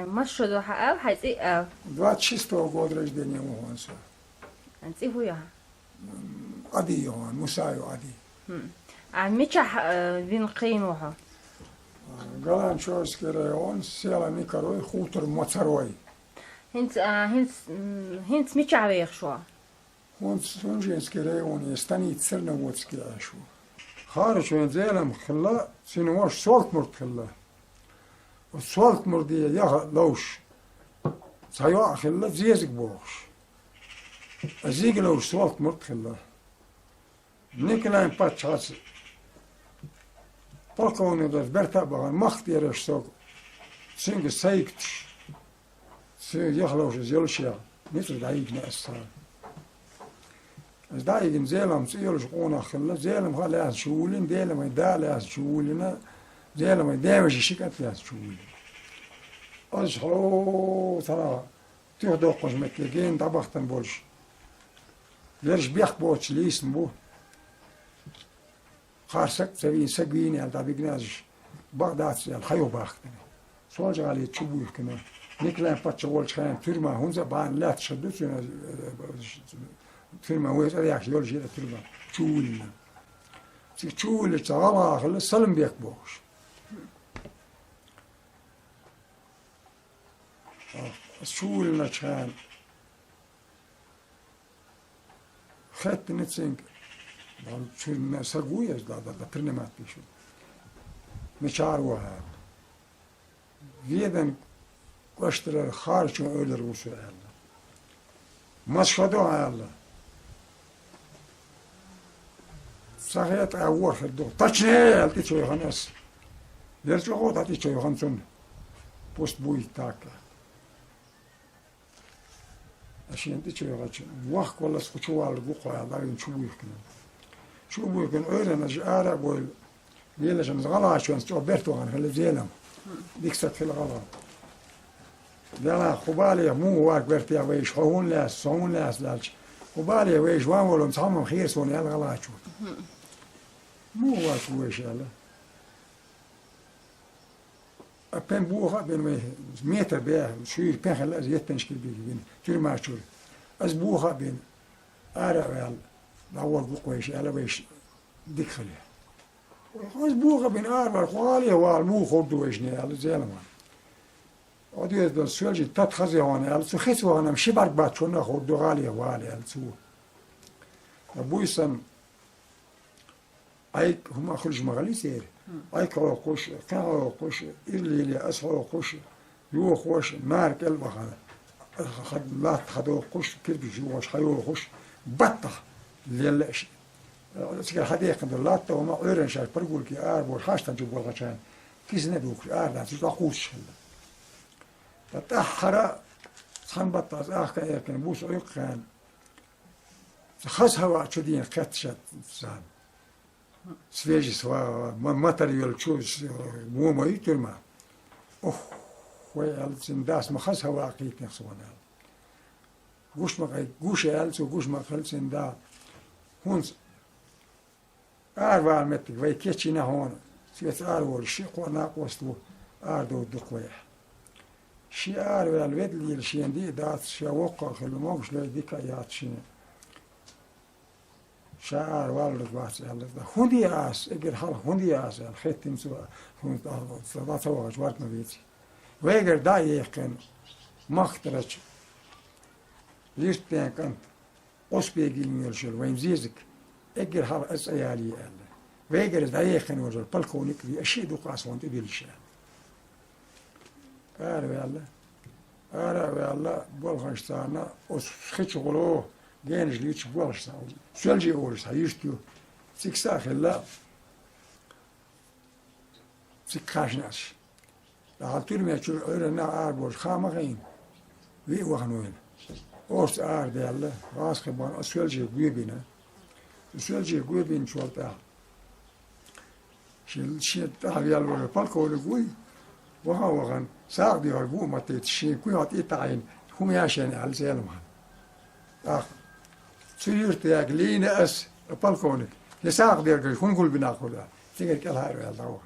مشهد وحقه حيصير 26 года рождения у Гонса. أنت هو عادي هون مسايو عادي. ميتشح بين قيموها. قالن شو سكريون سيلا ميكروي خوتر موتروي. هنت ميتشح بيخ شو. هون سونجين سكريون يستني تسرنا واتسكي عشو. خارج وين زيلم خلا سينواش صوت مرت خلا. والصوت مردي يا لوش. سايوا خلا زيزك بوش. أزيك لوش صوت مرت خلا. نيكلاين باتشاس. Polkovnik da zberta macht ihre Stock. Sind gezeigt. Sie jachloos is Jolsja. Niet als dat ik naast sta. Als dat ik in Zeeland Jolsja gewoon achterlijk. Zeeland gaat laten schoelen. Delen met daar laten schoelen. Zeeland met daar is schikat laten schoelen. Als groot tara. Toch dokkers met de geen tabachten bols. Werks biechboot lezen boe. خارسك سوي سقيني على تابيناش بغداد الخيو باختني سوالج على تشوبوه كمان نيكلان باتشوالش خان ترما هونزا بان لا تشدت ترما ويس رياك يولجي ترما تشول تشول تعالى خل سلم بيك بوش تشول نشان خدت نتسنك شو سرقوية ده برنامج بيشو مشاروها فيدن قشتر خارج وأولر وسؤال ما شفدوها الله صحيت أول خدو تشني ألتي شو يخنس يرجع قط ألتي شو يخنسون بوست بوي تاكا عشان ألتي شو يخنسون وقت ولا سكتوا على البقعة على شو يخنون شو بيكون أيرنا جارة بقول ليش نزغلا شو نستوى بيرتو عن خلي زينم ديكست في الغلا لا خبالي مو واق بيرتي ويش هون لاس هون لاس لالش خبالي ويش وان ولا مصمم خير سوني الغلا شو مو واق ويش يلا أبين بوها بين متر بيه شو بين خلا زيت تنشكل بين شو ما شو أز بوها بين أرى ويال أول بقويش على ويش دخله. خلاص بوخه بين أربع خوالي والمو خردو ويشني على زلمة. أودي بس سوالجي تتخزي هون على سو خسوا أنا مشي برك باتشونا خردو غالي والي على سو. أبوي أيك هم خرج مغالي سير. أيك هو قش كان هو قش اللي أسهل قش يو قش مارك البخار. خد لا خدوا قش كل بيجوا خيو قش بطخ. اللي سكر حديقة دلاتة وما غير شيء برجول كي أربع حاشة جبوا الغشان كيس ندوك أربع تلاقوش هلا تأخر خان بطاز آخر كان بوس عيق كان خاص هوا شدين كتشت سام سفيج سوا ماتريال تشوز مو ما يترما خوي الزنداس ما خاص هوا عقيت نخسونا قوش ما قوش يالسو قوش ما خلصن دا هونس أربع متر وي كيتشينا هون سيت أرول شي قونا قوستو أردو دقويح شي أرول الويد اللي شي عندي دات شي وقع خلو موش لي ديكا ياتشينا شعار والد واس يلا هندي آس إجر حال هندي آس الختم سوا هون صدات سوا جوارت مبيتي ويجر داي يكن مخترج ليش كان أسبيجين يرشل وين زيزك إجر حال أسيالي يلا ويجر داي يكن وجل بالكونك في أشياء دقاس وانت بيلشان أرى يلا بولغنشتانا أسخيتش غلو جانج ليتش بولغنشتانا سولجي أورس هيشتو سيكسا خلا سيكاشناش لعطول ما يشوف أورنا أربوش خامغين وي وخنوين أورس أرد يلا راس خبان أسولجي قويبينا سولجي قويبين شوالتا شيل تعال يلا بالكو لقوي وغن ساعد يرجو ما تتشين كل ما تتعين هم يعشان على زلمة سير تاج لينا أس بالكونك لساعد يرجع يكون كل بناخذها تيجي كلها يلا